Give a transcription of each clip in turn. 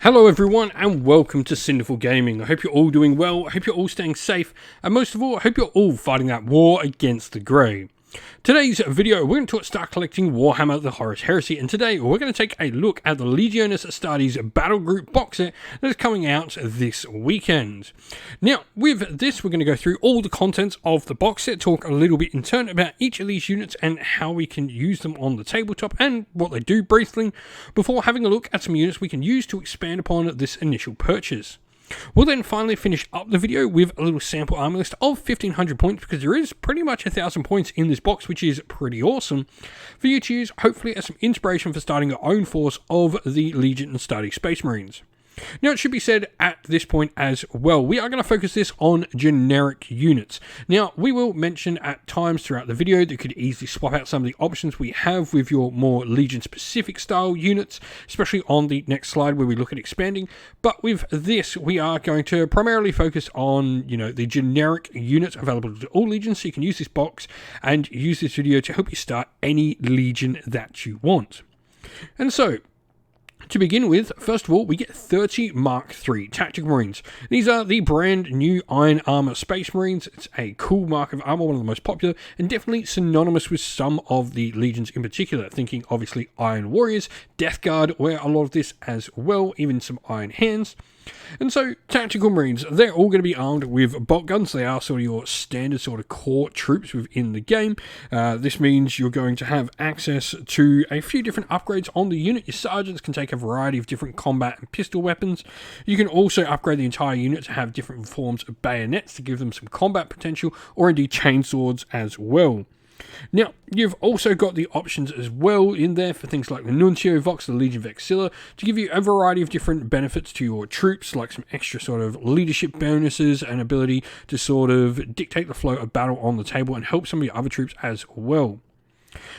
Hello everyone and welcome to Cinderful Gaming. I hope you're all doing well, I hope you're all staying safe, and most of all, I hope you're all fighting that war against the grey. Today's video, we're going to start collecting Warhammer the Horus Heresy, and today we're going to take a look at the Legionis Astartes Battle Group box set that is coming out this weekend. Now, with this, we're going to go through all the contents of the box set, talk a little bit in turn about each of these units and how we can use them on the tabletop and what they do briefly, before having a look at some units we can use to expand upon this initial purchase. We'll then finally finish up the video with a little sample armor list of 1500 points, because there is pretty much 1000 points in this box, which is pretty awesome for you to use, hopefully as some inspiration for starting your own force of the Legion and Astartes Space Marines. Now, it should be said at this point as well, we are going to focus this on generic units. Now, we will mention at times throughout the video that you could easily swap out some of the options we have with your more Legion-specific style units, especially on the next slide where we look at expanding. But with this, we are going to primarily focus on, the generic units available to all Legions, so you can use this box and use this video to help you start any Legion that you want. And so, to begin with, first of all, we get 30 Mark III Tactical Marines. These are the brand new Iron Armor Space Marines. It's a cool mark of armor, one of the most popular, and definitely synonymous with some of the Legions in particular. Thinking, obviously, Iron Warriors, Death Guard wear a lot of this as well, even some Iron Hands. And so, Tactical Marines, they're all going to be armed with bolt guns. They are sort of your standard sort of core troops within the game. This means you're going to have access to a few different upgrades on the unit. Your sergeants can take a variety of different combat and pistol weapons. You can also upgrade the entire unit to have different forms of bayonets to give them some combat potential, or indeed chainswords as well. Now, you've also got the options as well in there for things like the Nuncio Vox, the Legion Vexilla, to give you a variety of different benefits to your troops, like some extra sort of leadership bonuses and ability to sort of dictate the flow of battle on the table and help some of your other troops as well.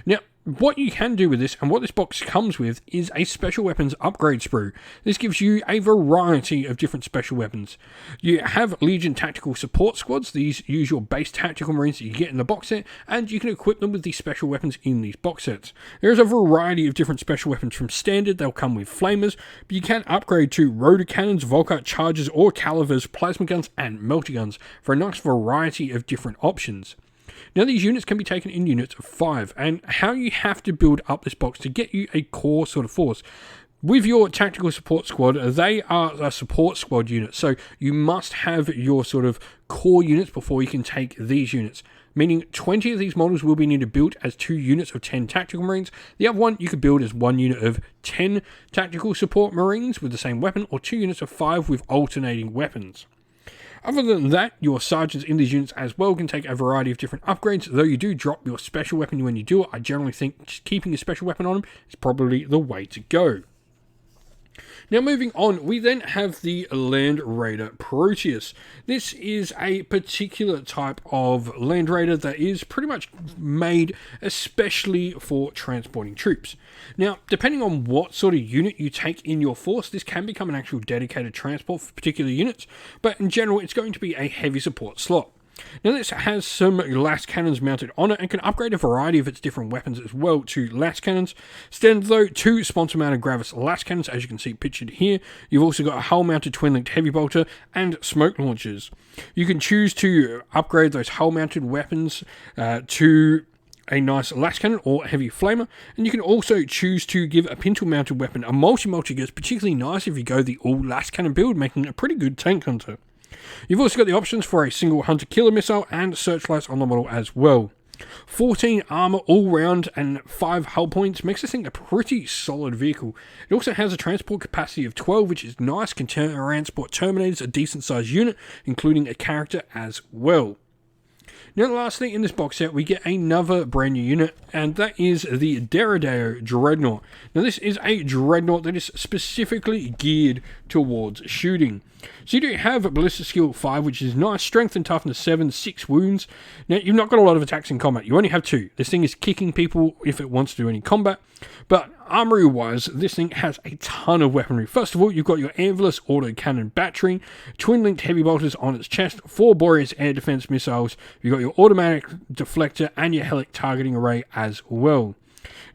Now, what you can do with this, and what this box comes with, is a special weapons upgrade sprue. This gives you a variety of different special weapons. You have Legion Tactical Support Squads. These use your base Tactical Marines that you get in the box set, and you can equip them with these special weapons in these box sets. There's a variety of different special weapons from standard. They'll come with flamers, but you can upgrade to rotor cannons, Volkite charges, or calivers, plasma guns, and melter guns for a nice variety of different options. Now, these units can be taken in units of 5, and how you have to build up this box to get you a core sort of force. With your Tactical Support Squad, they are a support squad unit, so you must have your sort of core units before you can take these units. Meaning 20 of these models will be needed built as 2 units of 10 Tactical Marines. The other one you could build as 1 unit of 10 Tactical Support Marines with the same weapon, or 2 units of 5 with alternating weapons. Other than that, your sergeants in these units as well can take a variety of different upgrades, though you do drop your special weapon when you do it. I generally think just keeping a special weapon on them is probably the way to go. Now, moving on, we then have the Land Raider Proteus. This is a particular type of Land Raider that is pretty much made especially for transporting troops. Now, depending on what sort of unit you take in your force, this can become an actual dedicated transport for particular units, but in general, it's going to be a heavy support slot. Now, this has some las cannons mounted on it and can upgrade a variety of its different weapons as well to las cannons. Standard though, 2 sponsor mounted Gravis las cannons, as you can see pictured here. You've also got a hull mounted twin linked heavy bolter and smoke launchers. You can choose to upgrade those hull mounted weapons to a nice las cannon or heavy flamer, and you can also choose to give a pintle mounted weapon a multi gets particularly nice if you go the all las cannon build, making a pretty good tank hunter. You've also got the options for a single hunter-killer missile and searchlights on the model as well. 14 armor all round and 5 hull points makes this thing a pretty solid vehicle. It also has a transport capacity of 12, which is nice, can transport Terminators, a decent sized unit, including a character as well. Now, lastly, in this box set, we get another brand new unit, and that is the Deredeo Dreadnought. Now, this is a Dreadnought that is specifically geared towards shooting. So you do have a Ballista Skill 5, which is nice, Strength and Toughness 7, 6 wounds. Now, you've not got a lot of attacks in combat. You only have 2. This thing is kicking people if it wants to do any combat. But armory-wise, this thing has a ton of weaponry. First of all, you've got your Anvilus autocannon battery, twin-linked heavy bolters on its chest, 4 Boreas air defense missiles. You've got your automatic deflector and your helic targeting array as well.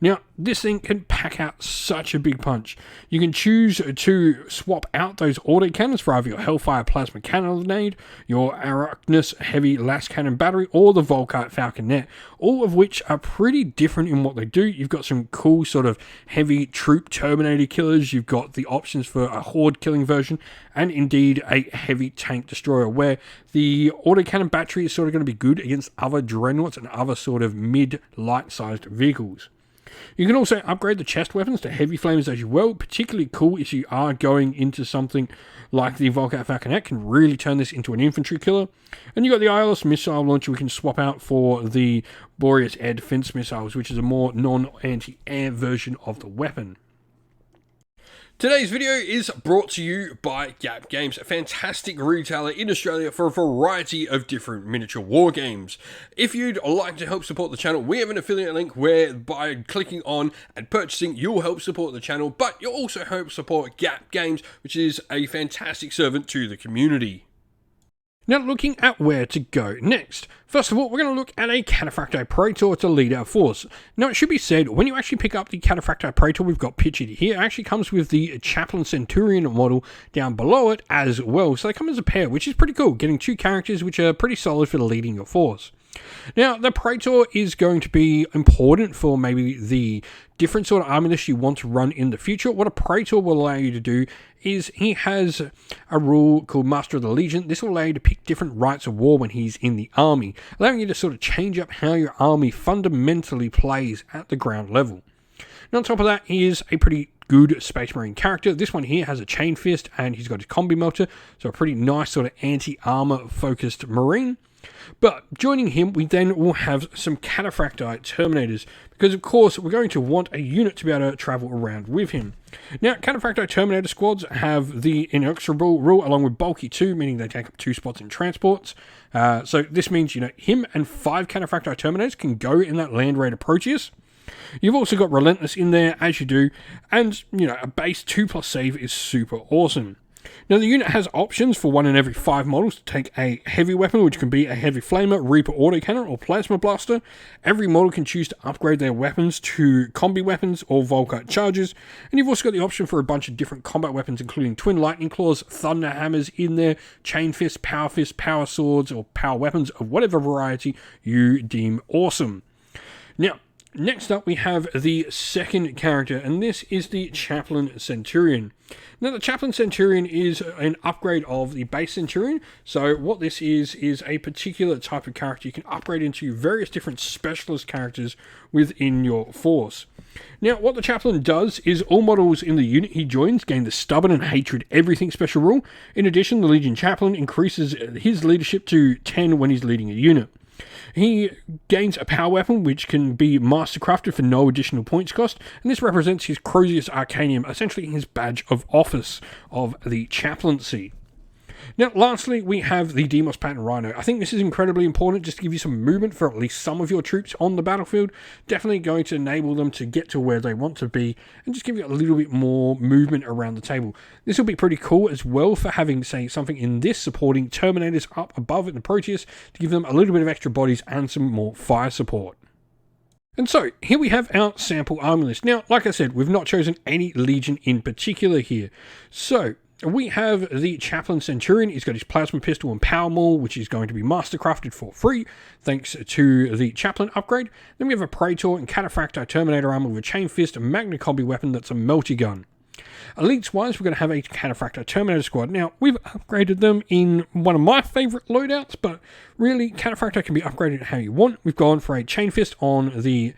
Now, this thing can pack out such a big punch. You can choose to swap out those autocannons for either your Hellfire Plasma Cannonade, your Arachnus Heavy Las Cannon Battery, or the Volkite Falconet, all of which are pretty different in what they do. You've got some cool sort of heavy troop Terminator killers, you've got the options for a horde killing version, and indeed a heavy tank destroyer, where the autocannon battery is sort of going to be good against other dreadnoughts and other sort of mid-light sized vehicles. You can also upgrade the chest weapons to heavy flames as well. Particularly cool if you are going into something like the Volkite Falconet, can really turn this into an infantry killer. And you got the ILS missile launcher we can swap out for the Boreas air defense missiles, which is a more non-anti-air version of the weapon. Today's video is brought to you by Gap Games, a fantastic retailer in Australia for a variety of different miniature war games. If you'd like to help support the channel, we have an affiliate link where by clicking on and purchasing, you'll help support the channel, but you'll also help support Gap Games, which is a fantastic servant to the community. Now looking at where to go next. First of all, we're going to look at a Cataphractii Praetor to lead our force. Now it should be said, when you actually pick up the Cataphractii Praetor we've got pictured here, it actually comes with the Chaplain Centurion model down below it as well. So they come as a pair, which is pretty cool, getting two characters which are pretty solid for leading your force. Now, the Praetor is going to be important for maybe the different sort of army list you want to run in the future. What a Praetor will allow you to do is he has a rule called Master of the Legion. This will allow you to pick different rights of war when he's in the army, allowing you to sort of change up how your army fundamentally plays at the ground level. Now, on top of that, he is a pretty good Space Marine character. This one here has a Chain Fist and he's got his Combi Melter, so a pretty nice sort of anti-armor focused Marine. But joining him, we then will have some Cataphractii Terminators, because of course we're going to want a unit to be able to travel around with him. Now, Cataphractii Terminator squads have the inexorable rule along with bulky 2, meaning they take up 2 spots in transports. So this means, him and 5 Cataphractii Terminators can go in that Land Raider Proteus. You've also got Relentless in there, as you do, and, a base 2+ save is super awesome. Now, the unit has options for 1 in every 5 models to take a heavy weapon, which can be a Heavy Flamer, Reaper Autocannon, or Plasma Blaster. Every model can choose to upgrade their weapons to Combi Weapons or Volkite Charges. And you've also got the option for a bunch of different combat weapons, including Twin Lightning Claws, Thunder Hammers in there, Chain Fists, Power Swords, or Power Weapons of whatever variety you deem awesome. Now, next up, we have the second character, and this is the Chaplain Centurion. Now, the Chaplain Centurion is an upgrade of the base Centurion. So what this is a particular type of character you can upgrade into various different specialist characters within your force. Now, what the Chaplain does is all models in the unit he joins gain the Stubborn and Hatred Everything special rule. In addition, the Legion Chaplain increases his leadership to 10 when he's leading a unit. He gains a power weapon which can be mastercrafted for no additional points cost, and this represents his Crozius Arcanium, essentially his badge of office of the chaplaincy. Now, lastly, we have the Demos Pattern Rhino. I think this is incredibly important just to give you some movement for at least some of your troops on the battlefield. Definitely going to enable them to get to where they want to be and just give you a little bit more movement around the table. This will be pretty cool as well for having, say, something in this supporting Terminators up above in the Proteus to give them a little bit of extra bodies and some more fire support. And so, here we have our sample army list. Now, like I said, we've not chosen any Legion in particular here. So, we have the Chaplain Centurion. He's got his Plasma Pistol and Power Maul, which is going to be mastercrafted for free, thanks to the Chaplain upgrade. Then we have a Praetor and Cataphractii Terminator armor with a Chain Fist and Magna Combi weapon that's a Melty Gun. Elites-wise, we're going to have a Cataphractii Terminator squad. Now, we've upgraded them in one of my favourite loadouts, but really, Cataphractii can be upgraded how you want. We've gone for a Chain Fist on the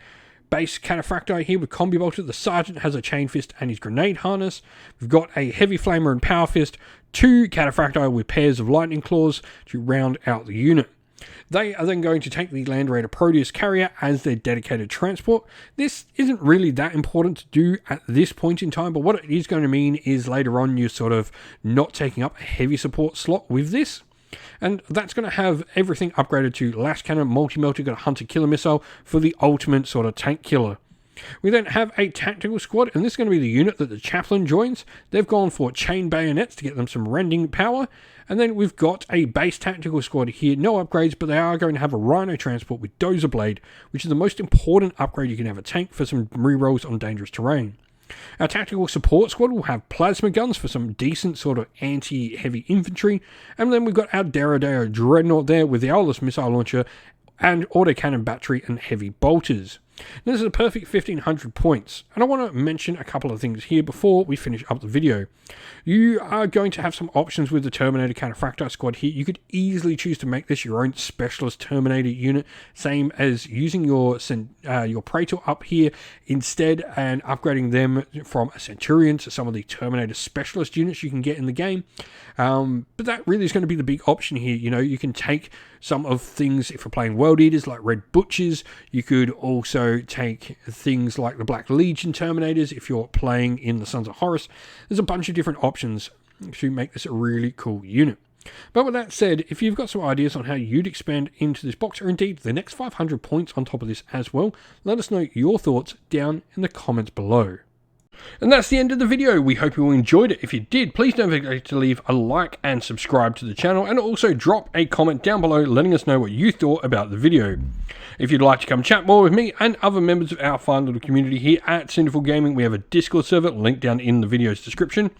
base Cataphractii here with Combi Bolter. The Sergeant has a Chain Fist and his Grenade Harness. We've got a Heavy Flamer and Power Fist, 2 Cataphractii with pairs of Lightning Claws to round out the unit. They are then going to take the Land Raider Proteus Carrier as their dedicated transport. This isn't really that important to do at this point in time, but what it is going to mean is later on you're sort of not taking up a heavy support slot with this. And that's going to have everything upgraded to Las Cannon, Multi-Melter, got a Hunter Killer Missile for the ultimate sort of tank killer. We then have a tactical squad, and this is going to be the unit that the chaplain joins. They've gone for chain bayonets to get them some rending power. And then we've got a base tactical squad here, no upgrades, but they are going to have a rhino transport with dozer blade, which is the most important upgrade you can have a tank for some rerolls on dangerous terrain. Our tactical support squad will have plasma guns for some decent sort of anti-heavy infantry. And then we've got our Deredeo Dreadnought there with the Aulus missile launcher and autocannon battery and heavy bolters. Now, this is a perfect 1500 points, and I want to mention a couple of things here before we finish up the video. You are going to have some options with the Terminator Counterfractite squad here. You could easily choose to make this your own specialist Terminator unit, same as using your Praetor up here instead and upgrading them from a Centurion to some of the Terminator specialist units you can get in the game. But that really is going to be the big option here. You know, you can take some of things if you're playing World Eaters like Red Butchers. You could also take things like the Black Legion Terminators if you're playing in the Sons of Horus. There's a bunch of different options to make this a really cool unit. But with that said, if you've got some ideas on how you'd expand into this box, or indeed the next 500 points on top of this as well, let us know your thoughts down in the comments below. And that's the end of the video. We hope you all enjoyed it. If you did, please don't forget to leave a like and subscribe to the channel, and also drop a comment down below letting us know what you thought about the video. If you'd like to come chat more with me and other members of our fine little community here at Sinful Gaming, we have a Discord server linked down in the video's description.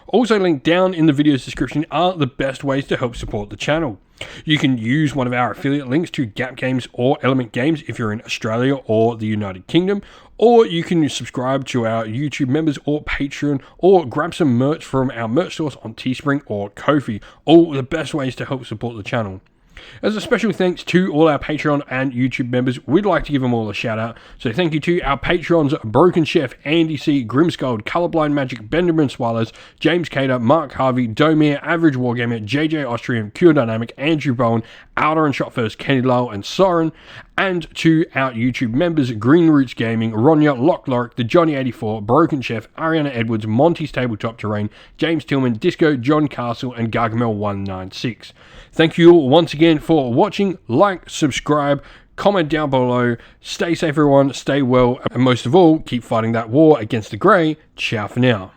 Also linked down in the video's description are the best ways to help support the channel. You can use one of our affiliate links to Gap Games or Element Games if you're in Australia or the United Kingdom, or you can subscribe to our YouTube members or Patreon, or grab some merch from our merch stores on Teespring or Ko-fi. All the best ways to help support the channel. As a special thanks to all our Patreon and YouTube members, we'd like to give them all a shout out. So thank you to our Patrons: Broken Chef, Andy C, Grimskull, Colorblind Magic, Benjamin Swallows, James Cater, Mark Harvey, Domir, Average Wargamer, JJ Austrian, Cure Dynamic, Andrew Bowen, Outer and Shot First, Kenny Lowell and Soren, and to our YouTube members: Green Roots Gaming, Ronya, Lock Lorick, the Johnny84, Broken Chef, Ariana Edwards, Monty's Tabletop Terrain, James Tillman, Disco, John Castle, and Gargamel196. Thank you all once again for watching. Like, subscribe, comment down below. Stay safe everyone, stay well, and most of all, keep fighting that war against the grey. Ciao for now.